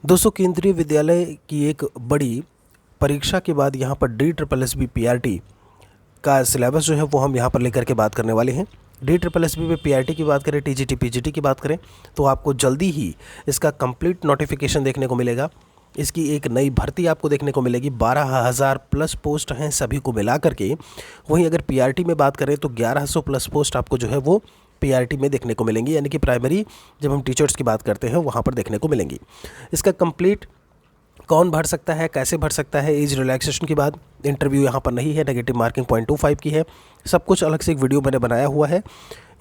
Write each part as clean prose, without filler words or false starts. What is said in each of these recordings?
दोस्तों, केंद्रीय विद्यालय की एक बड़ी परीक्षा के बाद यहाँ पर DSSB PRT का सिलेबस जो है वो हम यहाँ पर लेकर के बात करने वाले हैं। DSSB में PRT की बात करें, TGT PGT की बात करें तो आपको जल्दी ही इसका कंप्लीट नोटिफिकेशन देखने को मिलेगा। इसकी एक नई भर्ती आपको देखने को मिलेगी। 12,000 प्लस पोस्ट हैं सभी को मिला करके। वहीं अगर PRT में बात करें तो 1100 प्लस पोस्ट आपको जो है वो PRT में देखने को मिलेंगी, यानी कि प्राइमरी जब हम टीचर्स की बात करते हैं वहाँ पर देखने को मिलेंगी। इसका कंप्लीट कौन भर सकता है, कैसे भर सकता है, एज रिलैक्सेशन की बात, इंटरव्यू यहाँ पर नहीं है, नेगेटिव मार्किंग 0.25 की है, सब कुछ अलग से एक वीडियो मैंने बनाया हुआ है।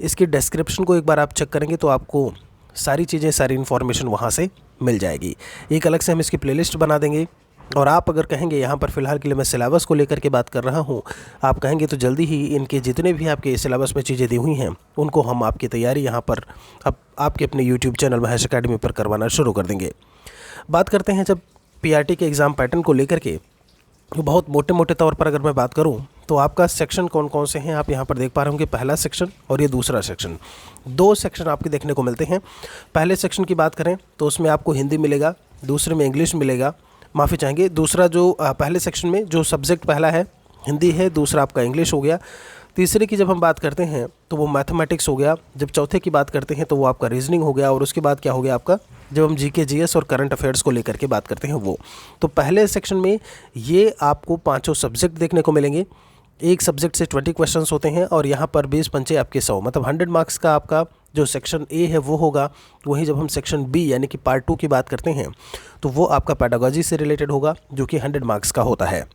इसकी डिस्क्रिप्शन को एक बार आप चेक करेंगे तो आपको सारी चीज़ें, सारी इन्फॉर्मेशन वहाँ से मिल जाएगी। एक अलग से हम इसकी प्लेलिस्ट बना देंगे। और आप अगर कहेंगे यहाँ पर फ़िलहाल के लिए मैं सिलेबस को लेकर के बात कर रहा हूँ, आप कहेंगे तो जल्दी ही इनके जितने भी आपके सिलेबस में चीज़ें दी हुई हैं उनको हम आपकी तैयारी यहाँ पर अब आपके अपने यूट्यूब चैनल महेश अकेडमी पर करवाना शुरू कर देंगे। बात करते हैं जब PRT के एग्ज़ाम पैटर्न को लेकर के, तो बहुत मोटे मोटे तौर पर अगर मैं बात करूं तो आपका सेक्शन कौन कौन से हैं आप यहाँ पर देख पा रहे होंगे। पहला सेक्शन और ये दूसरा सेक्शन, दो सेक्शन आपके देखने को मिलते हैं। पहले सेक्शन की बात करें तो उसमें आपको हिंदी मिलेगा, दूसरे में इंग्लिश मिलेगा, माफ़ी चाहेंगे, दूसरा जो पहले सेक्शन में जो सब्जेक्ट पहला है हिंदी है, दूसरा आपका इंग्लिश हो गया। तीसरे की जब हम बात करते हैं तो वो मैथमेटिक्स हो गया। जब चौथे की बात करते हैं तो वो आपका रीजनिंग हो गया। और उसके बाद क्या हो गया आपका, जब हम GK GS और करंट अफेयर्स को लेकर के बात करते हैं वो। तो पहले सेक्शन में ये आपको पांचों सब्जेक्ट देखने को मिलेंगे। एक सब्जेक्ट से 20 क्वेश्चंस होते हैं और यहाँ पर 20 पंचे आपके 100, मतलब 100 मार्क्स का आपका जो सेक्शन A है वो होगा। वहीं जब हम सेक्शन B यानी कि पार्ट 2 की बात करते हैं तो वो आपका पेडागोजी से रिलेटेड होगा, जो कि 100 मार्क्स का होता है।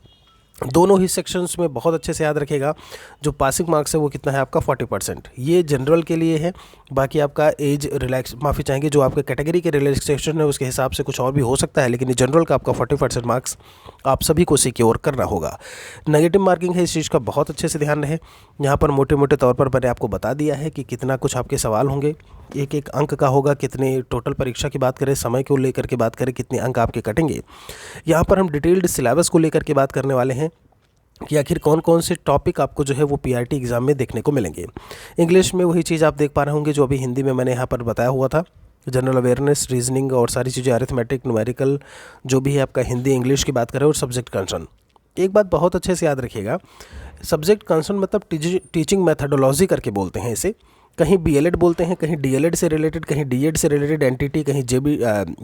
दोनों ही सेक्शंस में बहुत अच्छे से याद रखेगा, जो पासिंग मार्क्स है वो कितना है आपका 40%। ये जनरल के लिए है, बाकी आपका एज रिलैक्स, माफ़ी चाहेंगे, जो आपके कैटेगरी के रिलैक्सेशन है उसके हिसाब से कुछ और भी हो सकता है, लेकिन जनरल का आपका 40% मार्क्स आप सभी को सिक्योर करना होगा। नेगेटिव मार्किंग है, इस चीज़ का बहुत अच्छे से ध्यान रहे। यहाँ पर मोटे मोटे तौर पर मैंने आपको बता दिया है कि कितना कुछ आपके सवाल होंगे, एक एक अंक का होगा, कितने टोटल परीक्षा की बात करें, समय को लेकर के बात करें, कितने अंक आपके कटेंगे। यहाँ पर हम डिटेल्ड सिलेबस को लेकर के बात करने वाले हैं कि आखिर कौन कौन से टॉपिक आपको जो है वो PRT एग्ज़ाम में देखने को मिलेंगे। इंग्लिश में वही चीज़ आप देख पा रहे होंगे जो अभी हिंदी में मैंने यहाँ पर बताया हुआ था, जनरल अवेयरनेस, रीजनिंग और सारी चीज़ें, अरिथमेटिक, न्यूमेरिकल, जो भी है आपका हिंदी इंग्लिश की बात करें, और सब्जेक्ट कंसर्न। एक बात बहुत अच्छे से याद रखिएगा, सब्जेक्ट कंसर्न मतलब टीचिंग मैथडोलॉजी करके बोलते हैं इसे। कहीं BLED बोलते हैं, कहीं DLED से रिलेटेड, कहीं DED से रिलेटेड, NTT, कहीं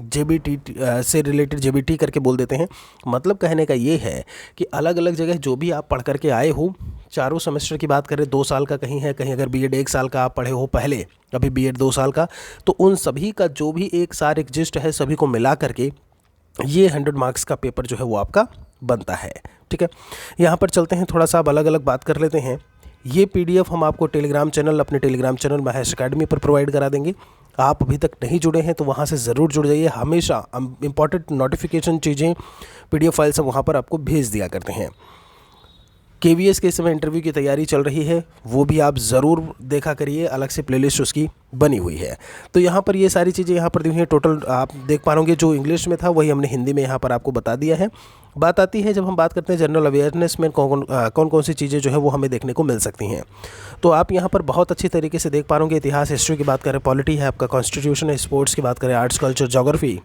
JBT से रिलेटेड JBT करके बोल देते हैं। मतलब कहने का ये है कि अलग अलग जगह जो भी आप पढ़ करके आए हो, चारों सेमेस्टर की बात करें 2 साल का कहीं है, कहीं अगर B.Ed 1 साल का आप पढ़े हो पहले, अभी B.Ed 2 साल का, तो उन सभी का जो भी एक सार एक जिस्ट है सभी को मिला करके ये 100 मार्क्स का पेपर जो है वो आपका बनता है। ठीक है, यहाँ पर चलते हैं, थोड़ा सा अब अलग अलग बात कर लेते हैं। ये PDF हम आपको टेलीग्राम चैनल, अपने टेलीग्राम चैनल महेश अकेडमी पर प्रोवाइड करा देंगे। आप अभी तक नहीं जुड़े हैं तो वहाँ से ज़रूर जुड़ जाइए। हमेशा इंपॉर्टेंट नोटिफिकेशन चीज़ें, PDF फाइल्स हम वहाँ पर आपको भेज दिया करते हैं। KVS के समय इंटरव्यू की तैयारी चल रही है, वो भी आप ज़रूर देखा करिए, अलग से प्लेलिस्ट उसकी बनी हुई है। तो यहाँ पर ये सारी चीज़ें यहाँ पर दी हुई हैं। टोटल आप देख पा रहे जो इंग्लिश में था वही हमने हिंदी में यहाँ पर आपको बता दिया है। बात आती है जब हम बात करते हैं जनरल अवेयरनेस में कौन कौन सी चीज़ें जो है वो हमें देखने को मिल सकती हैं। तो आप यहाँ पर बहुत अच्छी तरीके से देख पा रहे इतिहास, हिस्ट्री की बात करें, पॉलिटी है आपका, कॉन्स्टिट्यूशन है, स्पोर्ट्स की बात करें, arts, culture, geography,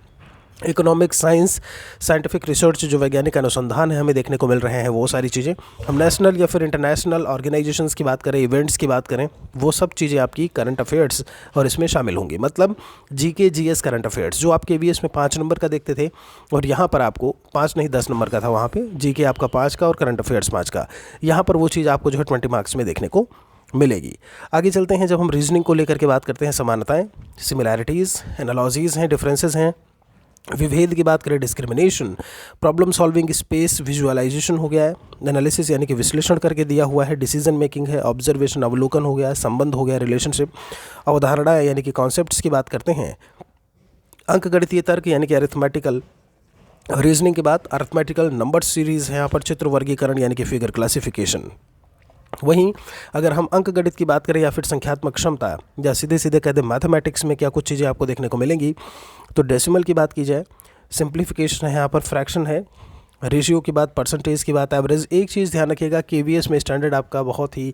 economics, science, scientific research, जो वैज्ञानिक अनुसंधान है हमें देखने को मिल रहे हैं, वो सारी चीज़ें। हम नेशनल या फिर इंटरनेशनल ऑर्गेनाइजेशंस की बात करें, इवेंट्स की बात करें, वो सब चीज़ें आपकी करंट अफेयर्स और इसमें शामिल होंगी। मतलब GK GS करंट अफेयर्स जो आप KVS में 5 नंबर का देखते थे, और यहाँ पर आपको 5 नहीं 10 नंबर का था, वहाँ पर GK आपका 5 का और करंट अफेयर्स 5 का। यहाँ पर वो चीज़ आपको जो है 20 मार्क्स में देखने को मिलेगी। आगे चलते हैं, जब हम रीजनिंग को लेकर के बात करते हैं, समानताएं, सिमिलैरिटीज़, एनालॉजीज़ हैं, डिफरेंसेस हैं, विभेद की बात करें, discrimination, problem solving, space, visualization हो गया है, एनालिसिस यानी कि विश्लेषण करके दिया हुआ है, डिसीजन मेकिंग है, ऑब्जर्वेशन, अवलोकन हो गया, संबंध हो गया, रिलेशनशिप, अवधारणा यानी कि कॉन्सेप्ट्स की बात करते हैं, अंकगणितीय तर्क यानी कि अरिथमेटिकल रीजनिंग के बाद अरिथमेटिकल नंबर सीरीज़ है यहाँ पर, चित्र वर्गीकरण यानी कि फिगर क्लासिफिकेशन। वहीं अगर हम अंक गणित की बात करें या फिर संख्यात्मक क्षमता, या सीधे सीधे कह दें मैथमेटिक्स में क्या कुछ चीज़ें आपको देखने को मिलेंगी, तो डेसिमल की बात की जाए, सिंप्लीफिकेशन है यहाँ पर, फ्रैक्शन है, रेशियो की बात, परसेंटेज की बात, एवरेज। एक चीज़ ध्यान रखिएगा, केवीएस में स्टैंडर्ड आपका बहुत ही,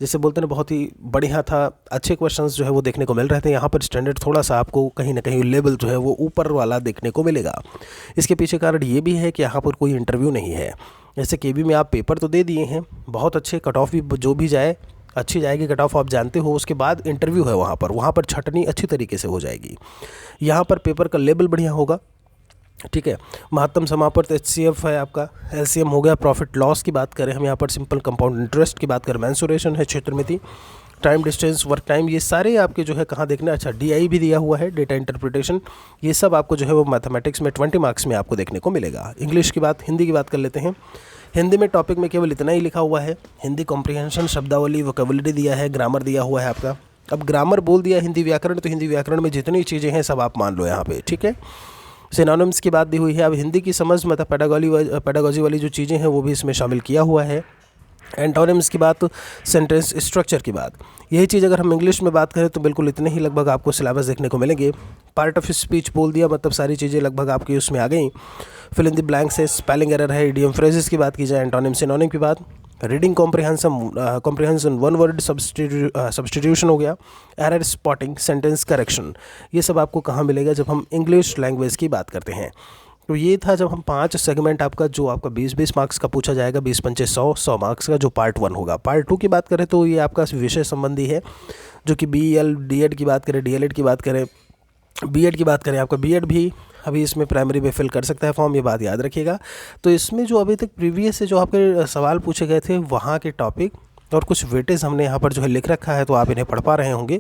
जैसे बोलते हैं, बहुत ही बढ़िया था, अच्छे क्वेश्चंस जो है वो देखने को मिल रहे थे। यहाँ पर स्टैंडर्ड थोड़ा सा आपको कहीं ना कहीं लेवल जो है वो ऊपर वाला देखने को मिलेगा। इसके पीछे कारण ये भी है कि यहाँ पर कोई इंटरव्यू नहीं है। जैसे केवी में आप पेपर तो दे दिए हैं, बहुत अच्छे, कट ऑफ भी जो भी जाए अच्छी जाएगी, कट ऑफ आप जानते हो, उसके बाद इंटरव्यू है वहाँ पर छटनी अच्छी तरीके से हो जाएगी। यहाँ पर पेपर का लेवल बढ़िया होगा, ठीक है। महत्तम समापन एचसीएफ है आपका, एलसीएम हो गया, प्रॉफिट लॉस की बात करें हम यहाँ पर, सिंपल कंपाउंड इंटरेस्ट की बात करें, मेंसुरेशन है, क्षेत्रमिति, टाइम डिस्टेंस, वर्क टाइम, ये सारे आपके जो है कहाँ देखना। अच्छा, डीआई भी दिया हुआ है, डेटा इंटरप्रिटेशन, ये सब आपको जो है वो मैथमेटिक्स में 20 मार्क्स में आपको देखने को मिलेगा। इंग्लिश की बात, हिंदी की बात कर लेते हैं। हिंदी में टॉपिक में केवल इतना ही लिखा हुआ है, हिंदी कॉम्प्रिहेंशन, शब्दावली, वोकेबुलरी दिया है, ग्रामर दिया हुआ है आपका। अब ग्रामर बोल दिया हिंदी व्याकरण, तो हिंदी व्याकरण में जितनी चीज़ें हैं सब आप मान लो यहाँ पे, ठीक है। सिनोनिम्स की बात दी हुई है। अब हिंदी की समझ, मतलब पेडागोजी वाली जो चीज़ें हैं वो भी इसमें शामिल किया हुआ है। एंटोनिम्स की बात, सेंटेंस स्ट्रक्चर की बात, यही चीज़ अगर हम इंग्लिश में बात करें तो बिल्कुल इतने ही लगभग आपको सिलेबस देखने को मिलेंगे। पार्ट ऑफ स्पीच बोल दिया, मतलब सारी चीज़ें लगभग आपकी उसमें आ गई। फिल इन द ब्लैंक्स है, स्पेलिंग एरर है, इडियम फ्रेजेस की बात की जाए, एंटोनिम सिनोनिम की बात, reading comprehension, one word substitution हो गया, एरर स्पॉटिंग, सेंटेंस करेक्शन, ये सब आपको कहाँ मिलेगा जब हम इंग्लिश लैंग्वेज की बात करते हैं। तो ये था जब हम 5 सेगमेंट आपका, जो आपका 20-20 मार्क्स का पूछा जाएगा, 20-25 100 मार्क्स का, जो पार्ट 1 होगा। पार्ट 2 की बात करें तो ये आपका विषय संबंधी है, जो कि बीएल, डीएड की बात करें, डीएलएड की बात करें, बीएड की बात करें, आपका बीएड भी अभी इसमें प्राइमरी में फिल कर सकता है फॉर्म, ये बात याद रखिएगा। तो इसमें जो अभी तक प्रीवियस से जो आपके सवाल पूछे गए थे वहाँ के टॉपिक और कुछ वेटेज हमने यहाँ पर जो है लिख रखा है, तो आप इन्हें पढ़ पा रहे होंगे,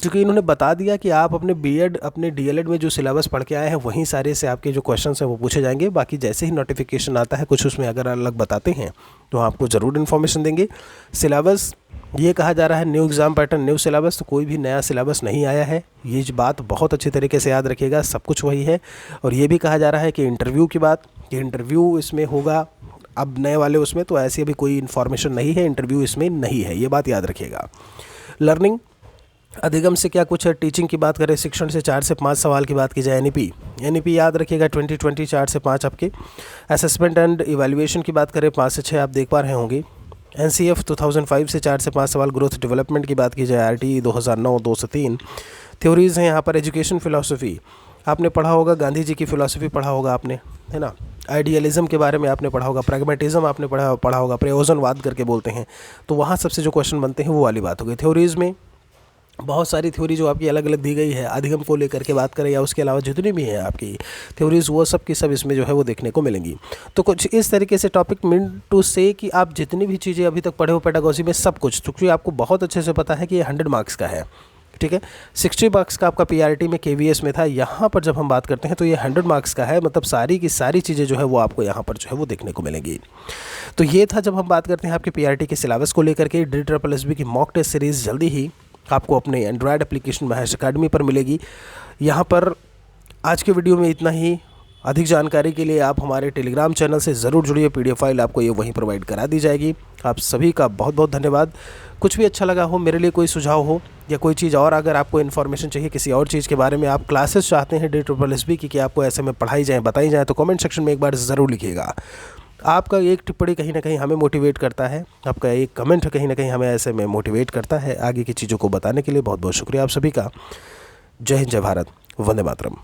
क्योंकि इन्होंने बता दिया कि आप अपने बीएड, अपने डीएलएड में जो सिलेबस पढ़ के आए हैं वहीं सारे से आपके जो क्वेश्चन हैं वो पूछे जाएंगे। बाकी जैसे ही नोटिफिकेशन आता है कुछ उसमें अगर अलग बताते हैं तो आपको ज़रूर इन्फॉर्मेशन देंगे। सिलेबस ये कहा जा रहा है new exam pattern, new syllabus, तो कोई भी नया सिलेबस नहीं आया है, ये बात बहुत अच्छी तरीके से याद रखिएगा, सब कुछ वही है। और ये भी कहा जा रहा है कि इंटरव्यू की बात, कि इंटरव्यू इसमें होगा अब नए वाले उसमें, तो ऐसी अभी कोई इन्फॉर्मेशन नहीं है, इंटरव्यू इसमें नहीं है, ये बात याद रखिएगा। लर्निंग, अधिगम से क्या कुछ है, टीचिंग की बात करें, शिक्षण से 4 से 5 सवाल की बात की जाए, एनईपी याद रखिएगा 2020 4 से 5 आपके। असेसमेंट एंड इवैल्यूएशन की बात करें 5 से 6 आप देख पा रहे होंगे। एनसीएफ 2005 से 4 से 5 सवाल। ग्रोथ डेवलपमेंट की बात की जाए, आरटी 2009 2 से 3। थ्योरीज़ हैं यहाँ पर, एजुकेशन फिलॉसफी आपने पढ़ा होगा, गांधी जी की फिलॉसफी पढ़ा होगा आपने, है ना। आइडियलिज्म के बारे में आपने पढ़ा होगा, प्रैग्मेटिज्म आपने पढ़ा होगा, प्रयोजनवाद करके बोलते हैं, तो वहाँ सबसे जो क्वेश्चन बनते हैं वो वाली बात हो गई। थ्योरीज़ में बहुत सारी थ्योरी जो आपकी अलग अलग दी गई है, अधिगम को लेकर के बात करें या उसके अलावा जितनी भी हैं आपकी थ्योरीज़, वो सब की सब इसमें जो है वो देखने को मिलेंगी। तो कुछ इस तरीके से टॉपिक मीन टू से कि आप जितनी भी चीज़ें अभी तक पढ़े हो पेडागोजी में सब कुछ, क्योंकि आपको बहुत अच्छे से पता है कि ये 100 मार्क्स का है, ठीक है। 60 मार्क्स का आपका पीआरटी में केवीएस में था, यहाँ पर जब हम बात करते हैं तो ये 100 मार्क्स का है, मतलब सारी की सारी चीज़ें जो है वो आपको यहाँ पर जो है वो देखने को मिलेंगी। तो ये था जब हम बात करते हैं आपके पीआरटी के सिलेबस को लेकर के। DSSB की मॉक टेस्ट सीरीज़ जल्दी ही आपको अपने एंड्रॉयड एप्लीकेशन महेश अकेडमी पर मिलेगी। यहाँ पर आज के वीडियो में इतना ही। अधिक जानकारी के लिए आप हमारे टेलीग्राम चैनल से ज़रूर जुड़िए, PDF फाइल आपको ये वहीं प्रोवाइड करा दी जाएगी। आप सभी का बहुत बहुत धन्यवाद। कुछ भी अच्छा लगा हो, मेरे लिए कोई सुझाव हो या कोई चीज़ और अगर आपको इन्फॉर्मेशन चाहिए किसी और चीज़ के बारे में, आप क्लासेस चाहते हैं DSSB की कि आपको ऐसे में पढ़ाई जाए, बताई जाए, तो कमेंट सेक्शन में एक बार ज़रूर लिखिएगा। आपका एक टिप्पणी कहीं ना कहीं हमें मोटिवेट करता है, आपका एक कमेंट कहीं ना कहीं हमें ऐसे में मोटिवेट करता है आगे की चीज़ों को बताने के लिए। बहुत बहुत शुक्रिया आप सभी का। जय हिंद, जय भारत, वंदे मातरम।